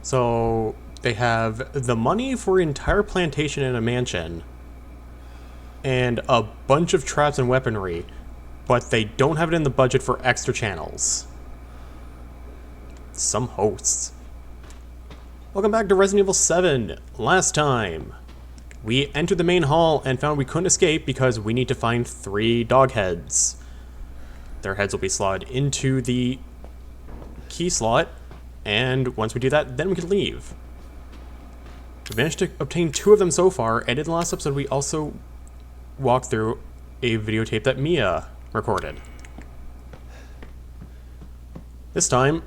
So they have the money for an entire plantation and a mansion, and a bunch of traps and weaponry, but they don't have it in the budget for extra channels. Some hosts. Welcome back to Resident Evil 7. Last time, we entered the main hall and found we couldn't escape because we need to find 3 dog heads. Their heads will be slotted into the key slot, and once we do that, then we can leave. We managed to obtain 2 of them so far, and in the last episode we also walked through a videotape that Mia recorded. This time,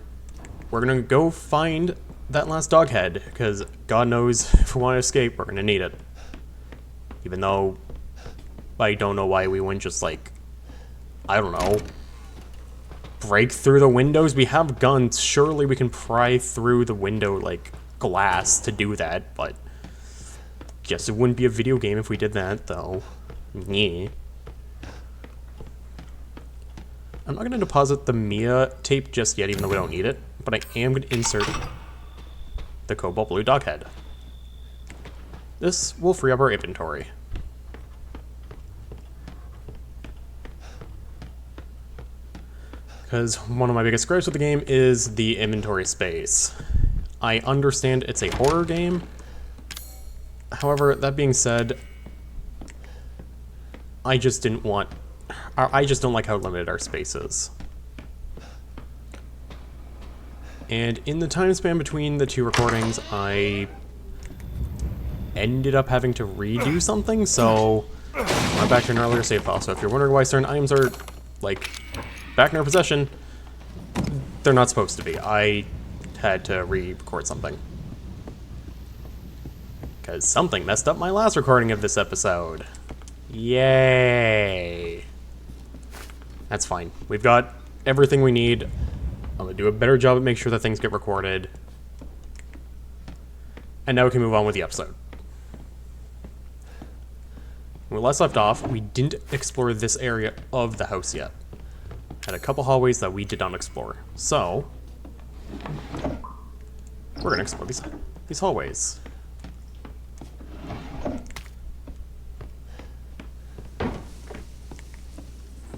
we're gonna go find that last dog head, because God knows if we want to escape, we're gonna need it. Even though I don't know why we wouldn't just, like, I don't know, break through the windows. We have guns. Surely we can pry through the window, like, glass to do that, but guess it wouldn't be a video game if we did that, though. Yeah. I'm not going to deposit the Mia tape just yet, even though we don't need it, but I am going to insert the Cobalt Blue dog head. This will free up our inventory. Because one of my biggest gripes with the game is the inventory space. I understand it's a horror game. However, that being said, I just don't like how limited our space is. And in the time span between the 2 recordings, I ended up having to redo something, so I'm back to an earlier save file. So if you're wondering why certain items are, like, back in our possession, they're not supposed to be. I had to re-record something. Because something messed up my last recording of this episode. Yay! That's fine. We've got everything we need. I'm gonna do a better job at making sure that things get recorded. And now we can move on with the episode. When we last left off, we didn't explore this area of the house yet. Had a couple hallways that we did not explore. So, we're gonna explore these hallways.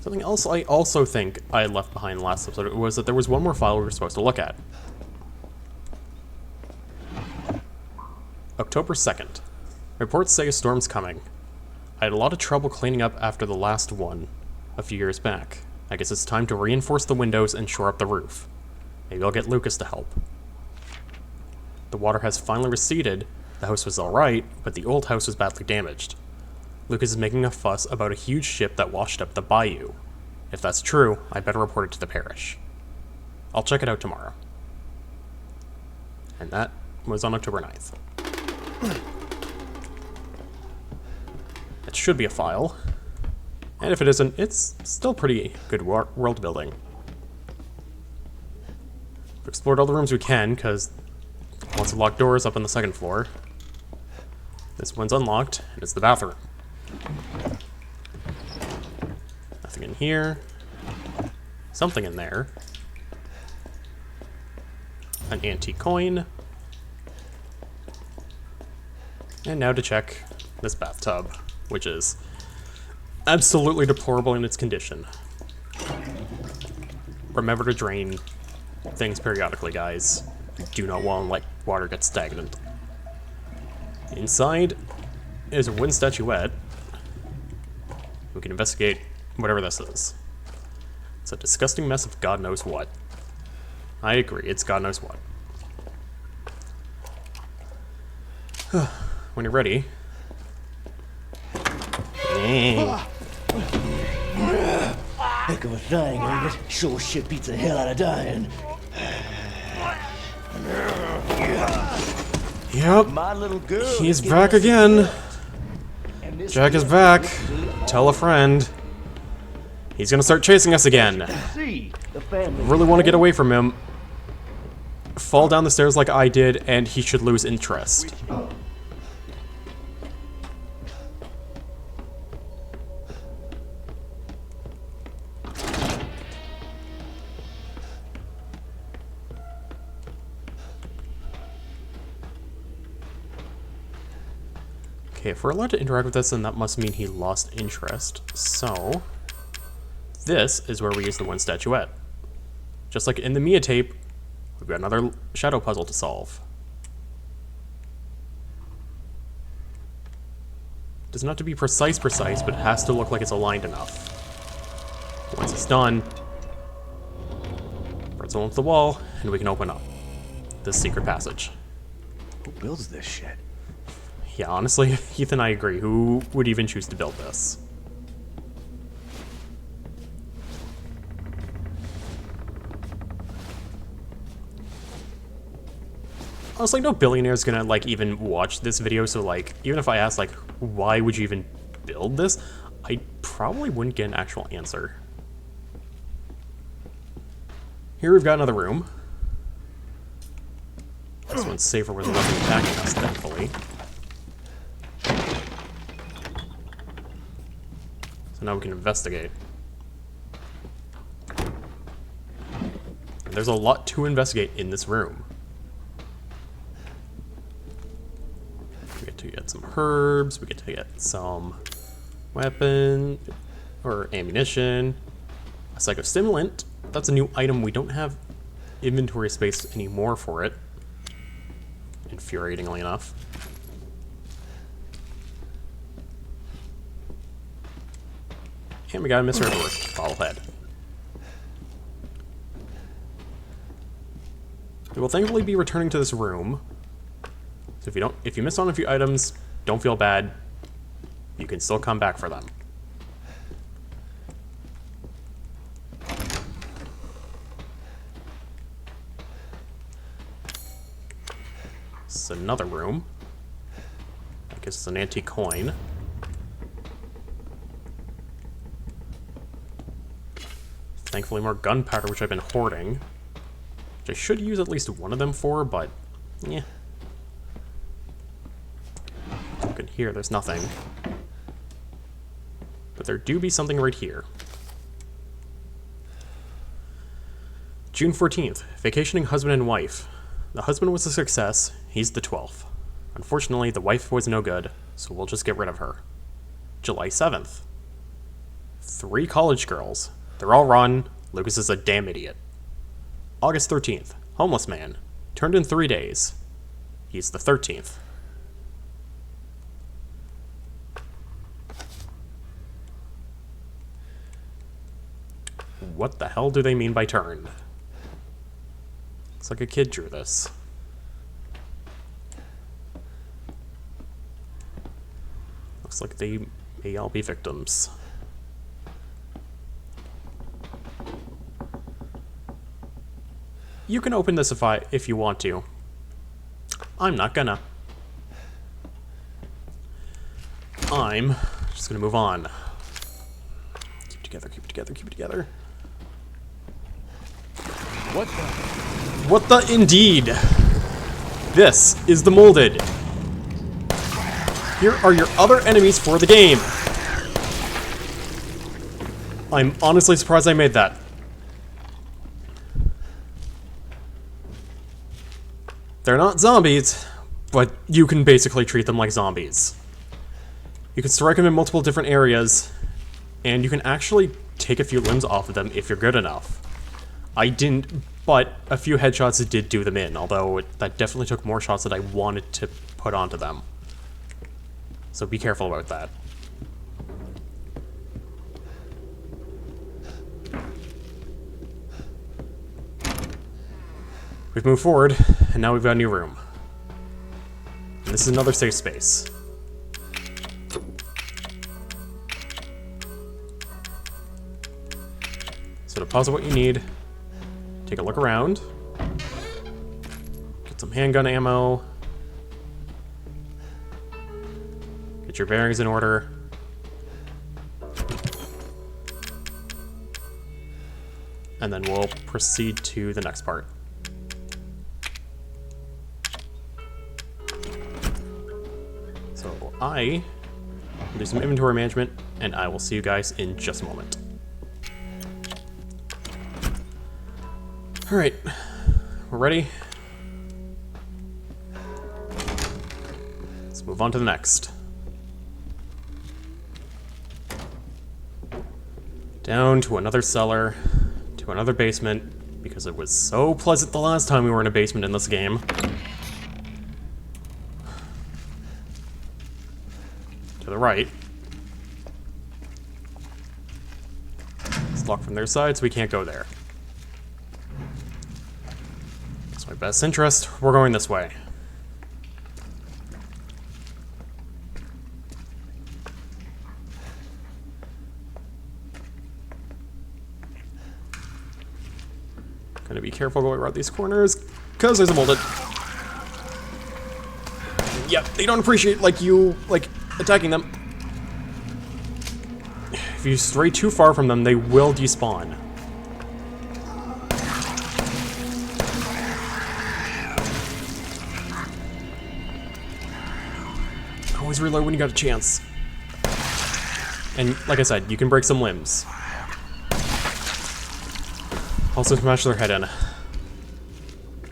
Something else I also think I left behind last episode was that there was one more file we were supposed to look at. October 2nd. Reports say a storm's coming. I had a lot of trouble cleaning up after the last one a few years back. I guess it's time to reinforce the windows and shore up the roof. Maybe I'll get Lucas to help. The water has finally receded. The house was alright, but the old house was badly damaged. Lucas is making a fuss about a huge ship that washed up the bayou. If that's true, I better report it to the parish. I'll check it out tomorrow. And that was on October 9th. It should be a file. And if it isn't, it's still pretty good world building. We've explored all the rooms we can, because lots of locked doors up on the 2nd floor. This one's unlocked, and it's the bathroom. Nothing in here. Something in there. An antique coin. And now to check this bathtub, which is absolutely deplorable in its condition. Remember to drain things periodically, guys. You do not want to let water get stagnant. Inside is a wooden statuette. We can investigate whatever this is. It's a disgusting mess of God knows what. I agree, it's God knows what. When you're ready. Heck of a thing, ain't it? Sure shit beats the hell out of dying. Yep, My little girl he's back again. Jack is back. Tell a friend. He's gonna start chasing us again. See, the family. Really want to get away from him. Fall down the stairs like I did, and he should lose interest. Okay, if we're allowed to interact with this, then that must mean he lost interest. So, this is where we use the one statuette. Just like in the Mia tape, we've got another shadow puzzle to solve. Doesn't have to be precise, but it has to look like it's aligned enough. Once it's done, press onto the wall, and we can open up this secret passage. Who builds this shit? Yeah, honestly, Heath and I agree. Who would even choose to build this? Honestly, no billionaire's gonna, like, even watch this video, so, like, even if I asked, like, why would you even build this? I probably wouldn't get an actual answer. Here we've got another room. This one's safer with nothing attacking us, thankfully. So now we can investigate. And there's a lot to investigate in this room. We get to get some herbs, we get to get some weapon or ammunition, a psychostimulant. That's a new item. We don't have inventory space anymore for it, infuriatingly enough. And we got a misheard word, bobblehead. We will thankfully be returning to this room. So if you miss on a few items, don't feel bad. You can still come back for them. This is another room. I guess it's an antique coin. Thankfully more gunpowder, which I've been hoarding. Which I should use at least one of them for, but yeah. Look in here, there's nothing. But there do be something right here. June 14th, vacationing husband and wife. The husband was a success, he's the 12th. Unfortunately, the wife was no good, so we'll just get rid of her. July 7th. 3 college girls. They're all run. Lucas is a damn idiot. August 13th, homeless man. Turned in 3 days. He's the 13th. What the hell do they mean by turned? Looks like a kid drew this. Looks like they may all be victims. You can open this if you want to. I'm not gonna. I'm just gonna move on. Keep it together, keep it together, keep it together. What the? What the indeed? This is the molded. Here are your other enemies for the game. I'm honestly surprised I made that. They're not zombies, but you can basically treat them like zombies. You can strike them in multiple different areas, and you can actually take a few limbs off of them if you're good enough. I didn't, but a few headshots did do them in, although that definitely took more shots that I wanted to put onto them. So be careful about that. We've moved forward, and now we've got a new room. And this is another safe space. So deposit what you need, take a look around, get some handgun ammo, get your bearings in order, and then we'll proceed to the next part. So I will do some inventory management, and I will see you guys in just a moment. Alright, we're ready. Let's move on to the next. Down to another cellar, to another basement, because it was so pleasant the last time we were in a basement in this game. To the right. It's locked from their side, so we can't go there. It's my best interest. We're going this way. Gonna be careful going around these corners, because there's a molded. Yep, they don't appreciate, you attacking them. If you stray too far from them, they will despawn. Always reload when you got a chance. And like I said, you can break some limbs. Also smash their head in.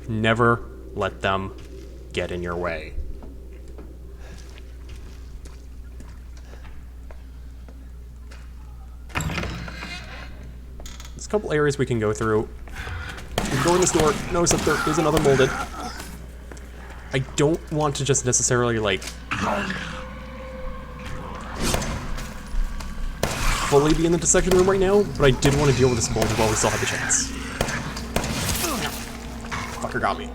Never let them get in your way. There's a couple areas we can go through. We can go in this door. Notice that there is another molded. I don't want to just necessarily, fully be in the dissection room right now, but I did want to deal with this molded while we still have the chance. Fucker got me.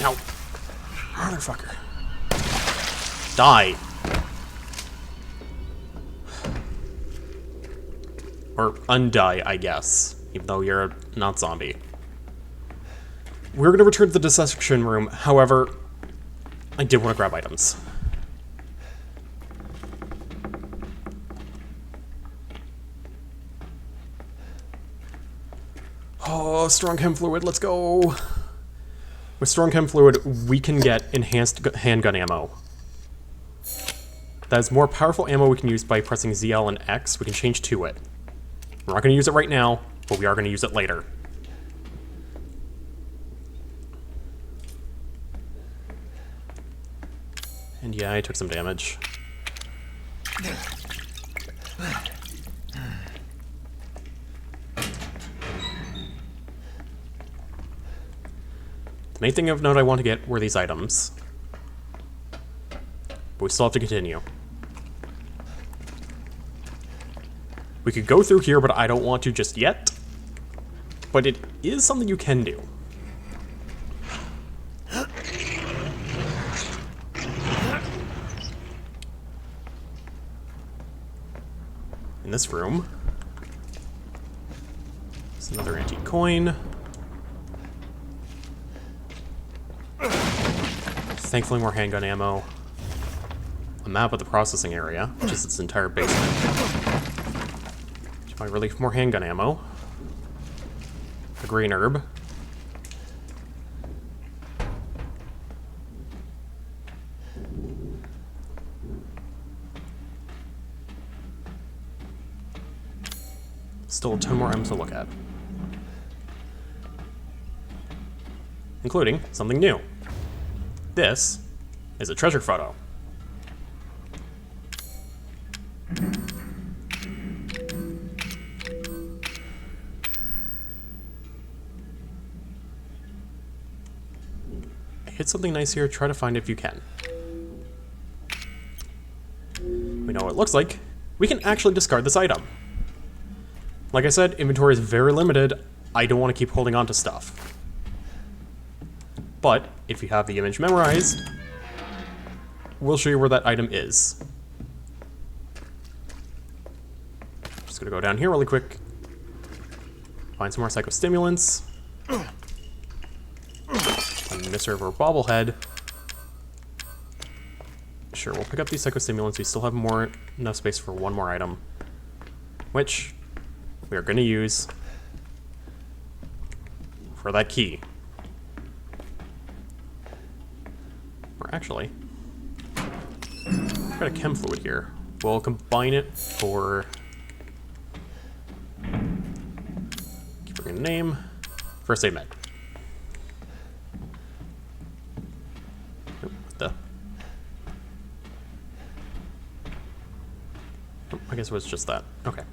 Ow. Motherfucker. Die. Or undie, I guess, even though you're not zombie. We're going to return to the dissection room, however, I did want to grab items. Oh, strong chem fluid, let's go! With strong chem fluid, we can get enhanced handgun ammo. That is more powerful ammo we can use by pressing ZL and X. We can change to it. We're not going to use it right now, but we are going to use it later. And yeah, I took some damage. The main thing of note I want to get were these items. But we still have to continue. We could go through here, but I don't want to just yet. But it is something you can do. In this room, there's another antique coin. Thankfully, more handgun ammo. A map of the processing area, which is its entire basement. Which might relieve more handgun ammo. A green herb. Still 10 more items to look at. Including something new. This is a treasure photo. Hit something nice here, try to find it if you can. We know what it looks like. We can actually discard this item. Like I said, inventory is very limited. I don't want to keep holding on to stuff. But if you have the image memorized, we'll show you where that item is. Just gonna go down here really quick. Find some more psychostimulants. Find the Mr. River bobblehead. Sure, we'll pick up these psychostimulants. We still have enough space for one more item, which we are going to use for that key. Or actually, I've got a chem fluid here. We'll combine it for, keep bringing the name, first aid med. I guess it was just that. Okay.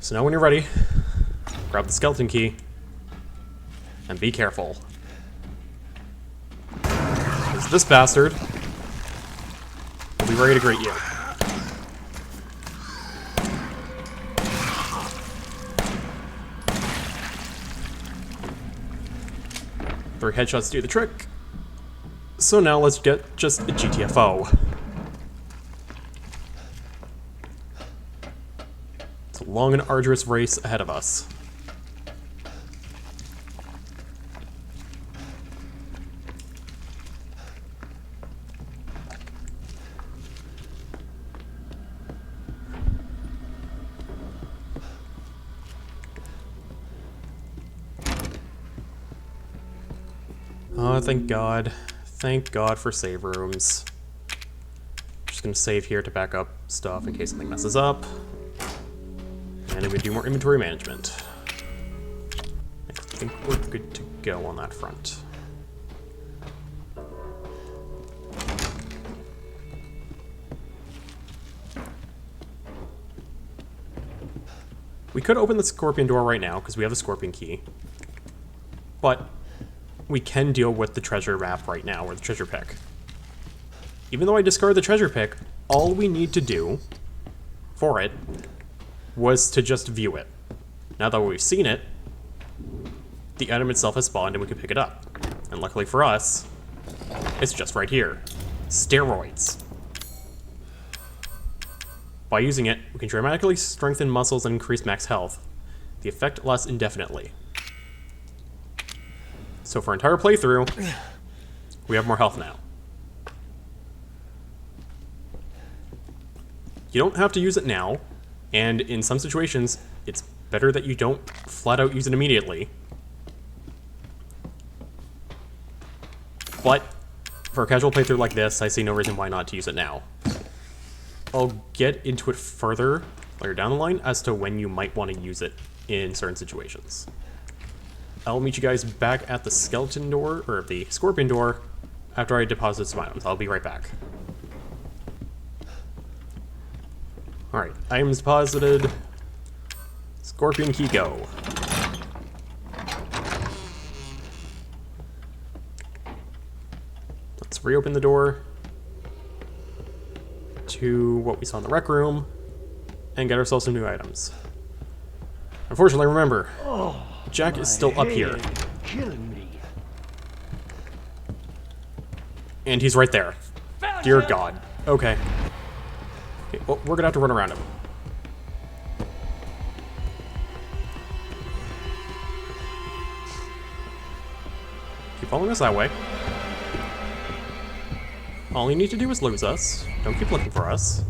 So now when you're ready, grab the skeleton key, and be careful. Because this bastard will be ready to greet you. 3 headshots do the trick. So now let's get just a GTFO. It's a long and arduous race ahead of us. Oh, thank God. Thank God for save rooms. Just gonna save here to back up stuff in case something messes up. And then we do more inventory management. I think we're good to go on that front. We could open the scorpion door right now because we have the scorpion key. But we can deal with the treasure map right now, or the treasure pick. Even though I discarded the treasure pick, all we need to do for it was to just view it. Now that we've seen it, the item itself has spawned and we can pick it up. And luckily for us, it's just right here. Steroids. By using it, we can dramatically strengthen muscles and increase max health. The effect lasts indefinitely. So for our entire playthrough, we have more health now. You don't have to use it now, and in some situations, it's better that you don't flat out use it immediately. But for a casual playthrough like this, I see no reason why not to use it now. I'll get into it further later down the line as to when you might want to use it in certain situations. I'll meet you guys back at the skeleton door, or the scorpion door, after I deposit some items. I'll be right back. Alright, items deposited. Scorpion key go. Let's reopen the door to what we saw in the rec room and get ourselves some new items. Unfortunately, remember, Jack is still up here. Killing me. And he's right there. Dear God. Okay. Okay, well, we're gonna have to run around him. Keep following us that way. All you need to do is lose us. Don't keep looking for us.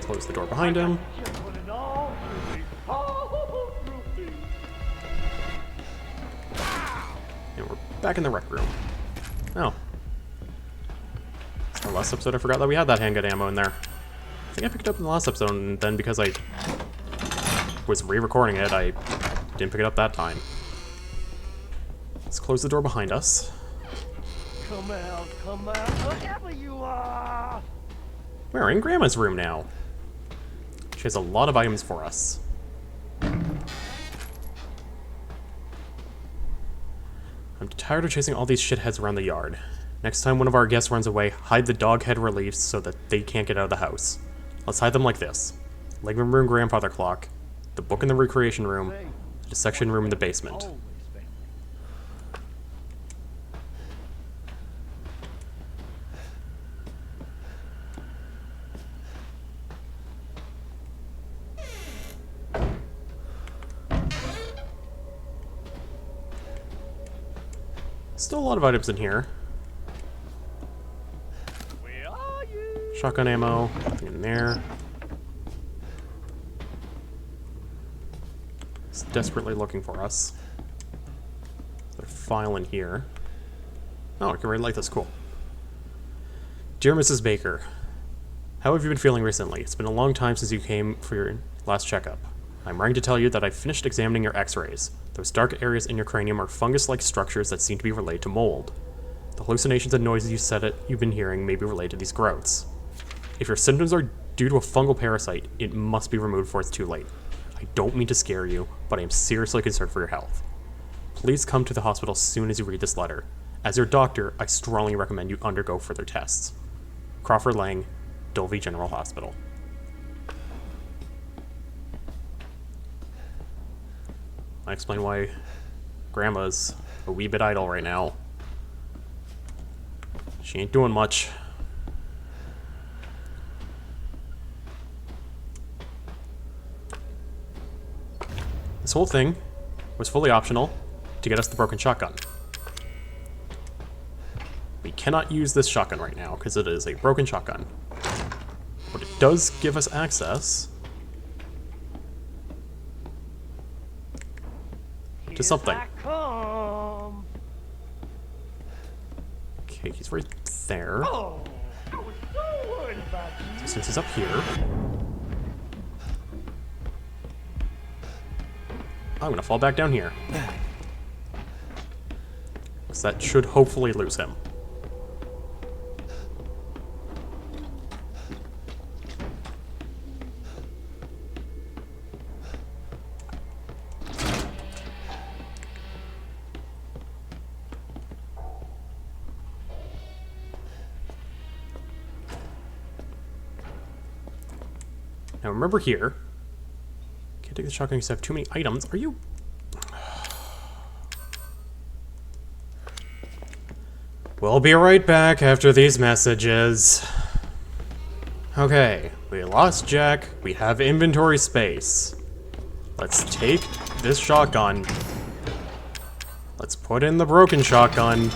Close the door behind him. And we're back in the rec room. Oh. The last episode I forgot that we had that handgun ammo in there. I think I picked it up in the last episode, and then because I was re-recording it, I didn't pick it up that time. Let's close the door behind us. Come out, wherever you are! We're in Grandma's room now. She has a lot of items for us. I'm tired of chasing all these shitheads around the yard. Next time one of our guests runs away, hide the dog head reliefs so that they can't get out of the house. Let's hide them like this. Living room grandfather clock, the book in the recreation room, the dissection room in the basement. Still a lot of items in here. Where are you? Shotgun ammo, nothing in there. It's desperately looking for us. There's a file in here. Oh, I can read like this, cool. Dear Mrs. Baker, how have you been feeling recently? It's been a long time since you came for your last checkup. I'm writing to tell you that I've finished examining your x-rays. Those dark areas in your cranium are fungus-like structures that seem to be related to mold. The hallucinations and noises you've been hearing may be related to these growths. If your symptoms are due to a fungal parasite, it must be removed before it's too late. I don't mean to scare you, but I am seriously concerned for your health. Please come to the hospital as soon as you read this letter. As your doctor, I strongly recommend you undergo further tests. Crawford Lang, Dulvey General Hospital. I explain why Grandma's a wee bit idle right now. She ain't doing much. This whole thing was fully optional to get us the broken shotgun. We cannot use this shotgun right now because it is a broken shotgun. But it does give us access to something. Okay, he's right there. So since he's up here, I'm gonna fall back down here. Because that should hopefully lose him. Now remember here, can't take the shotgun because I have too many items. Are you? We'll be right back after these messages. Okay, we lost Jack. We have inventory space. Let's take this shotgun. Let's put in the broken shotgun.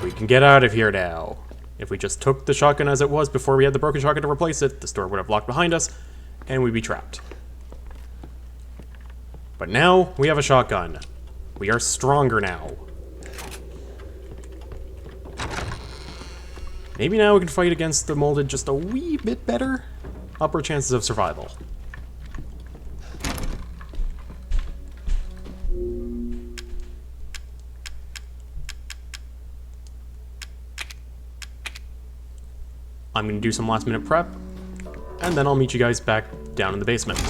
We can get out of here now. If we just took the shotgun as it was before we had the broken shotgun to replace it, the store would have locked behind us, and we'd be trapped. But now, we have a shotgun. We are stronger now. Maybe now we can fight against the molded just a wee bit better. Upper chances of survival. I'm going to do some last minute prep, and then I'll meet you guys back down in the basement.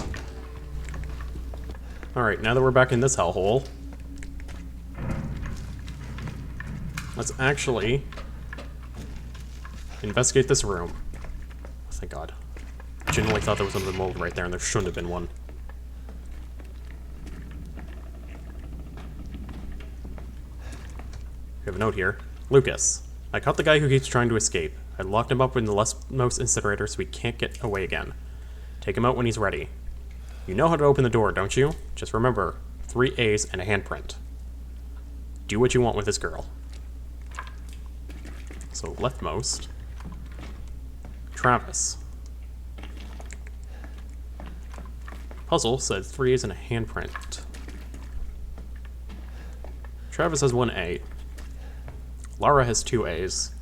Alright, now that we're back in this hellhole, let's actually investigate this room. Oh, thank God. I genuinely thought there was another mold right there, and there shouldn't have been one. We have a note here. Lucas, I caught the guy who keeps trying to escape. I locked him up in the leftmost incinerator so he can't get away again. Take him out when he's ready. You know how to open the door, don't you? Just remember, 3 A's and a handprint. Do what you want with this girl. So leftmost. Travis. Puzzle says 3 A's and a handprint. Travis has 1 A. Lara has 2 A's.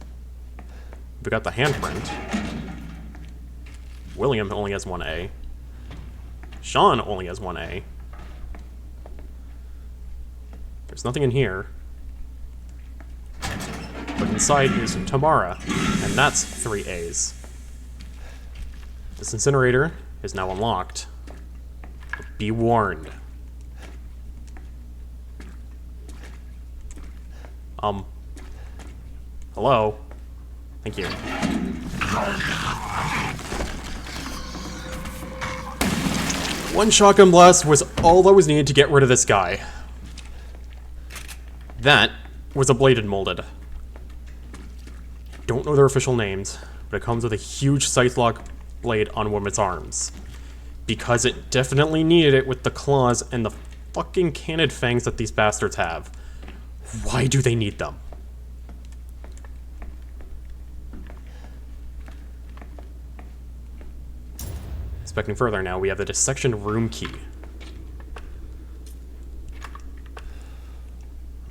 We got the handprint. William only has 1 A. Sean only has 1 A. There's nothing in here. But inside is Tamara, and that's 3 A's. This incinerator is now unlocked. Be warned. Hello? Thank you. One shotgun blast was all that was needed to get rid of this guy. That was a bladed molded. Don't know their official names, but it comes with a huge scythe-lock blade on one of its arms. Because it definitely needed it with the claws and the fucking canid fangs that these bastards have. Why do they need them? Inspecting further now, we have the dissection room key.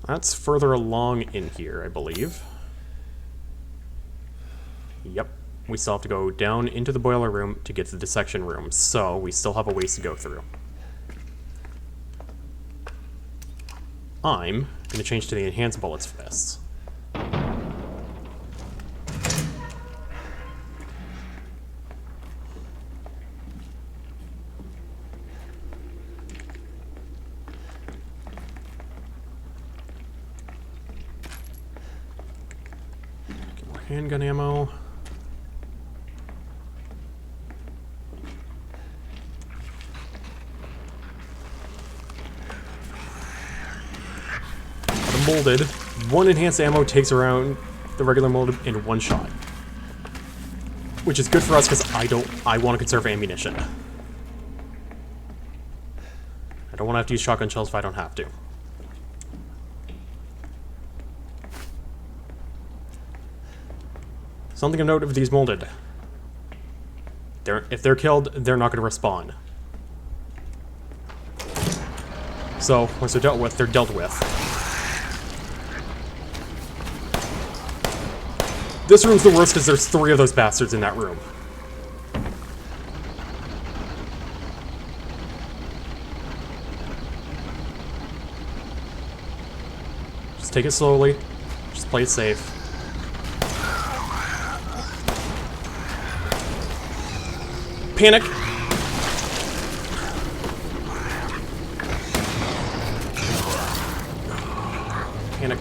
That's further along in here, I believe. Yep. We still have to go down into the boiler room to get to the dissection room, so we still have a ways to go through. I'm going to change to the enhanced bullets for this. Handgun ammo. The molded. One enhanced ammo takes around the regular molded in one shot. Which is good for us because I want to conserve ammunition. I don't want to have to use shotgun shells if I don't have to. Something of note of these molded. If they're killed, they're not going to respawn. So, once they're dealt with, they're dealt with. This room's the worst because there's 3 of those bastards in that room. Just take it slowly. Just play it safe. Panic! Panic.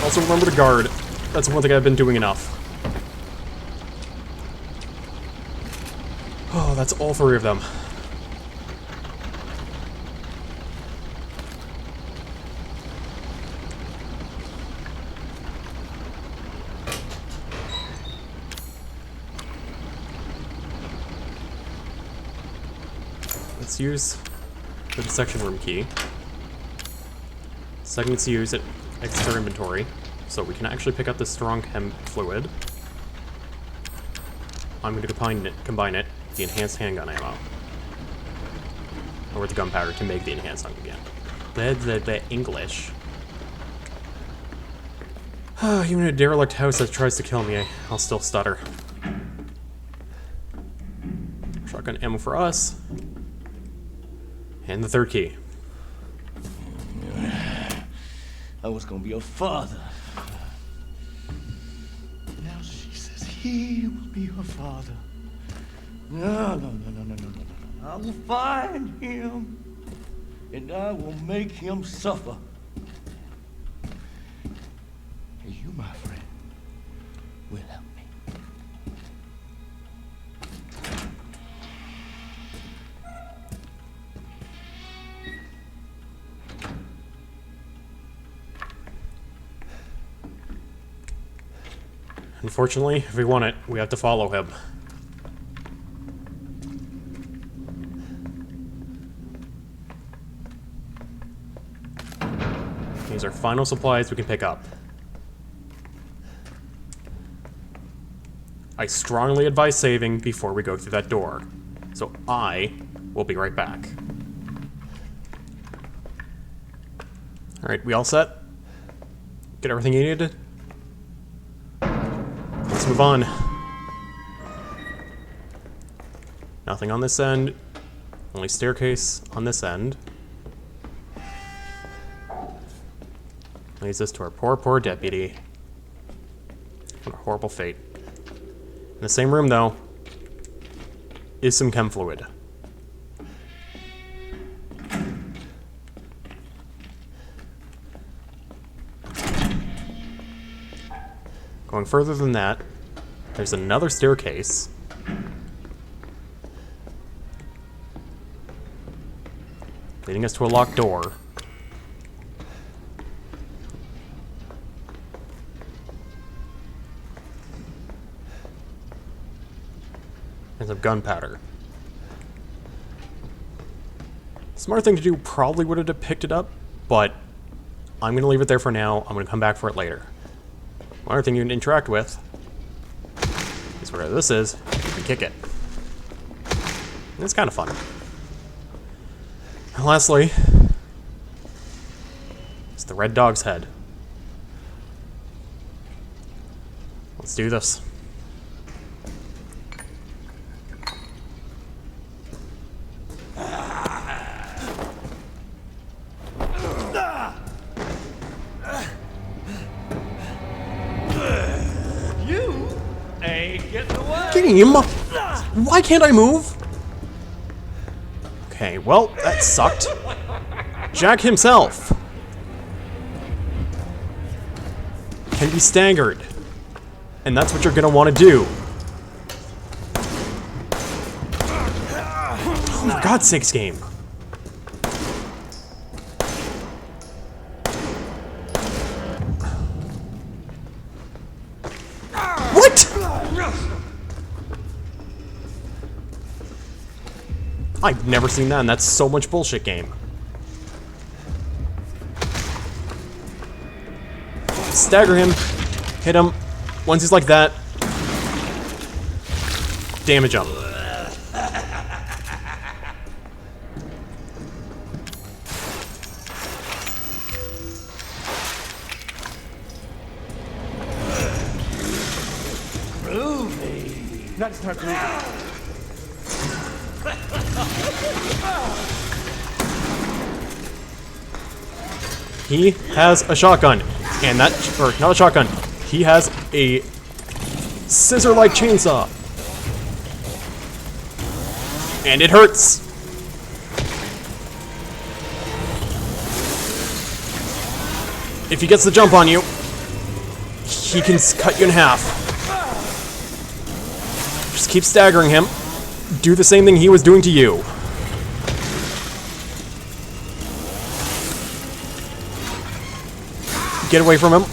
Also remember to guard. That's one thing I've been doing enough. Oh, that's all 3 of them. Let's use the dissection room key. Second, let's use it extra inventory, so we can actually pick up the strong chem fluid. I'm going to combine it with the enhanced handgun ammo. Or with the gunpowder to make the enhanced again. The English. Even in a derelict house that tries to kill me, I'll still stutter. Shotgun ammo for us. And the third key. I was gonna be a father. Now she says he will be her father. No. I will find him, and I will make him suffer. And you, my friend, will help me. Unfortunately, if we want it, we have to follow him. These are final supplies we can pick up. I strongly advise saving before we go through that door. So I will be right back. Alright, we all set? Get everything you needed? Let's move on. Nothing on this end. Only staircase on this end. Leads us to our poor deputy. What a horrible fate. In the same room, though, is some chem fluid. Going further than that, there's another staircase. Leading us to a locked door. And some gunpowder. Smart thing to do probably would have picked it up, but I'm going to leave it there for now. I'm going to come back for it later. One other thing you can interact with is whatever this is, you can kick it. And it's kind of fun. And lastly, it's the red dog's head. Let's do this. Game? Why can't I move? Okay, well, that sucked. Jack himself can be staggered. and that's what you're gonna want to do. Oh, for God's sakes, game. What? I've never seen that, and that's so much bullshit, game. Stagger him. Hit him. Once he's like that. Damage him. Groovy. Not start groovy. He has a shotgun. And that, or not a shotgun. He has a scissor-like chainsaw. And it hurts. If he gets the jump on you, he can cut you in half. Just keep staggering him. Do the same thing he was doing to you. Get away from him.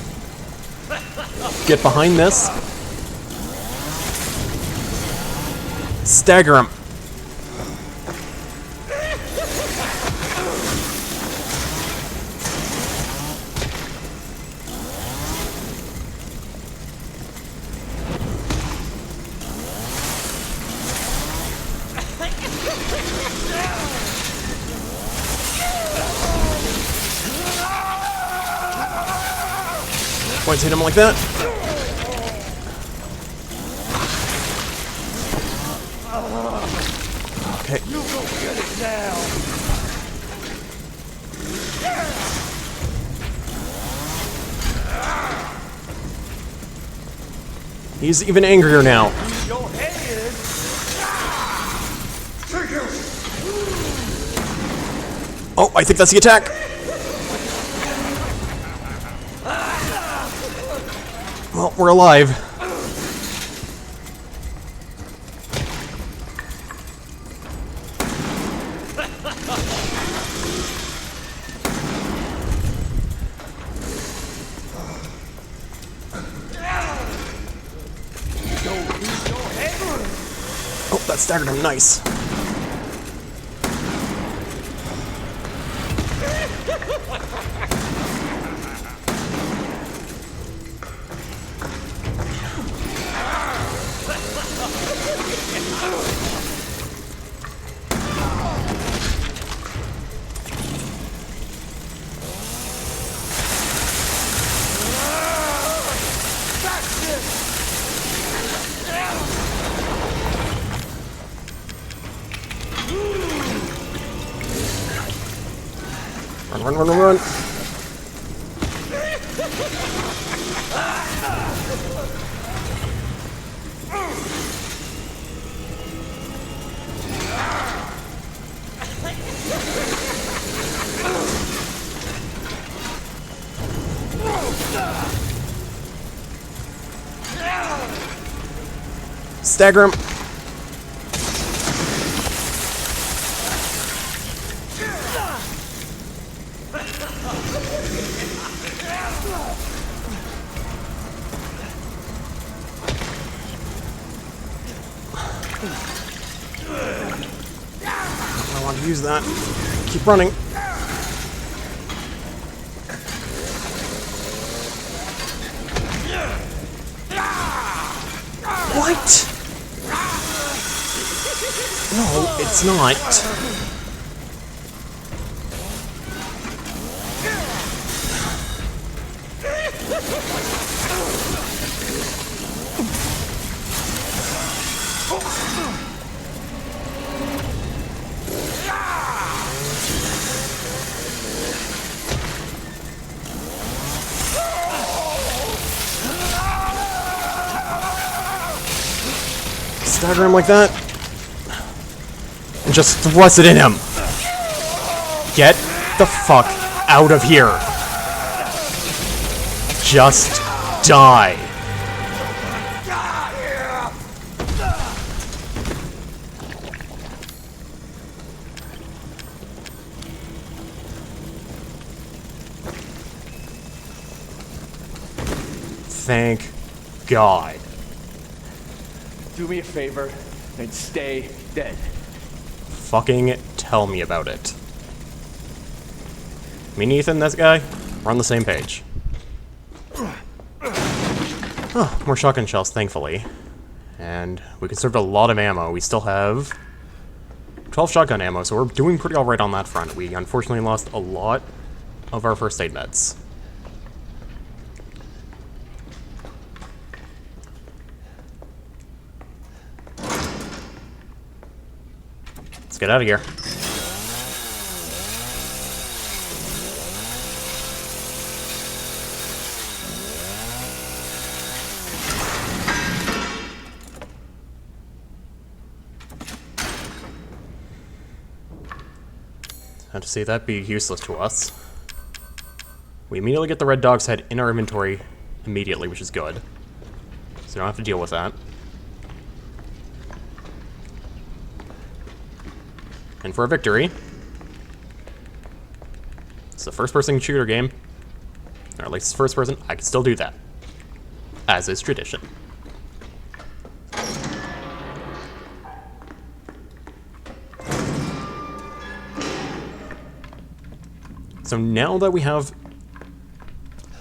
Get behind this. Stagger him. Once hit him like that. Okay. You go get it now. He's even angrier now. Your head. Oh, I think that's the attack. Well, we're alive. Oh, that staggered him. Nice. Run, run, run, run. Stagger him. I want to use that. Keep running. What? No, it's not. Stagger him like that. And just thrust it in him. Get the fuck out of here. Just die. Thank God. Do me a favor and stay dead. Fucking tell me about it. Me and Ethan, this guy, we're on the same page. Oh, more shotgun shells, thankfully. And we conserved a lot of ammo. We still have 12 shotgun ammo, so we're doing pretty alright on that front. We unfortunately lost a lot of our first aid meds. Let's get out of here. Had to see that be useless to us. We immediately get the red dog's head in our inventory immediately, which is good. So we don't have to deal with that. And for a victory. It's the first-person shooter game. Or at least it's first person. I can still do that. As is tradition. So now that we have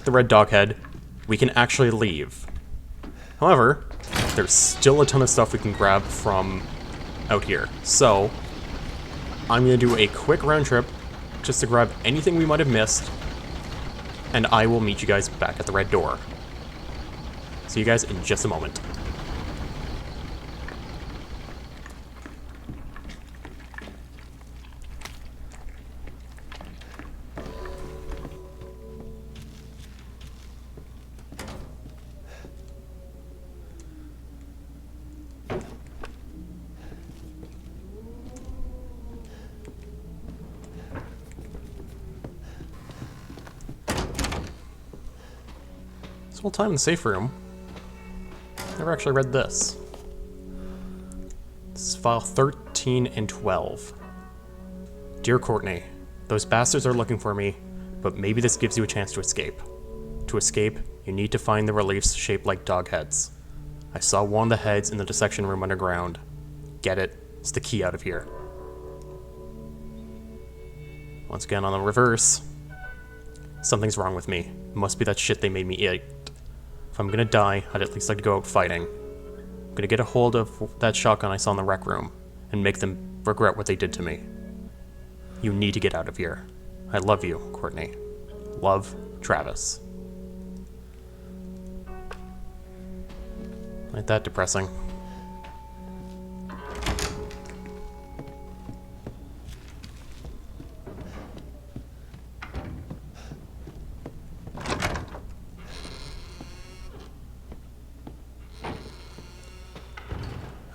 the red dog head, we can actually leave. However, there's still a ton of stuff we can grab from out here. So, I'm going to do a quick round trip just to grab anything we might have missed, and I will meet you guys back at the red door. See you guys in just a moment. This whole time in the safe room, never actually read this. This is file 13 and 12. Dear Courtney, those bastards are looking for me, but maybe this gives you a chance to escape. To escape, you need to find the reliefs shaped like dog heads. I saw one of the heads in the dissection room underground. Get it? It's the key out of here. Once again on the reverse. Something's wrong with me. It must be that shit they made me eat. If I'm gonna die, I'd at least like to go out fighting. I'm gonna get a hold of that shotgun I saw in the rec room, and make them regret what they did to me. You need to get out of here. I love you, Courtney. Love, Travis. Ain't that depressing?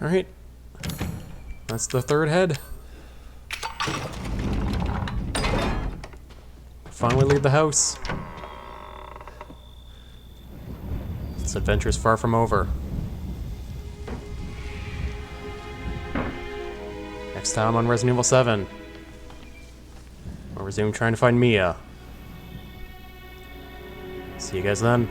Alright. That's the third head. Finally leave the house. This adventure is far from over. Next time on Resident Evil 7, we'll resume trying to find Mia. See you guys then.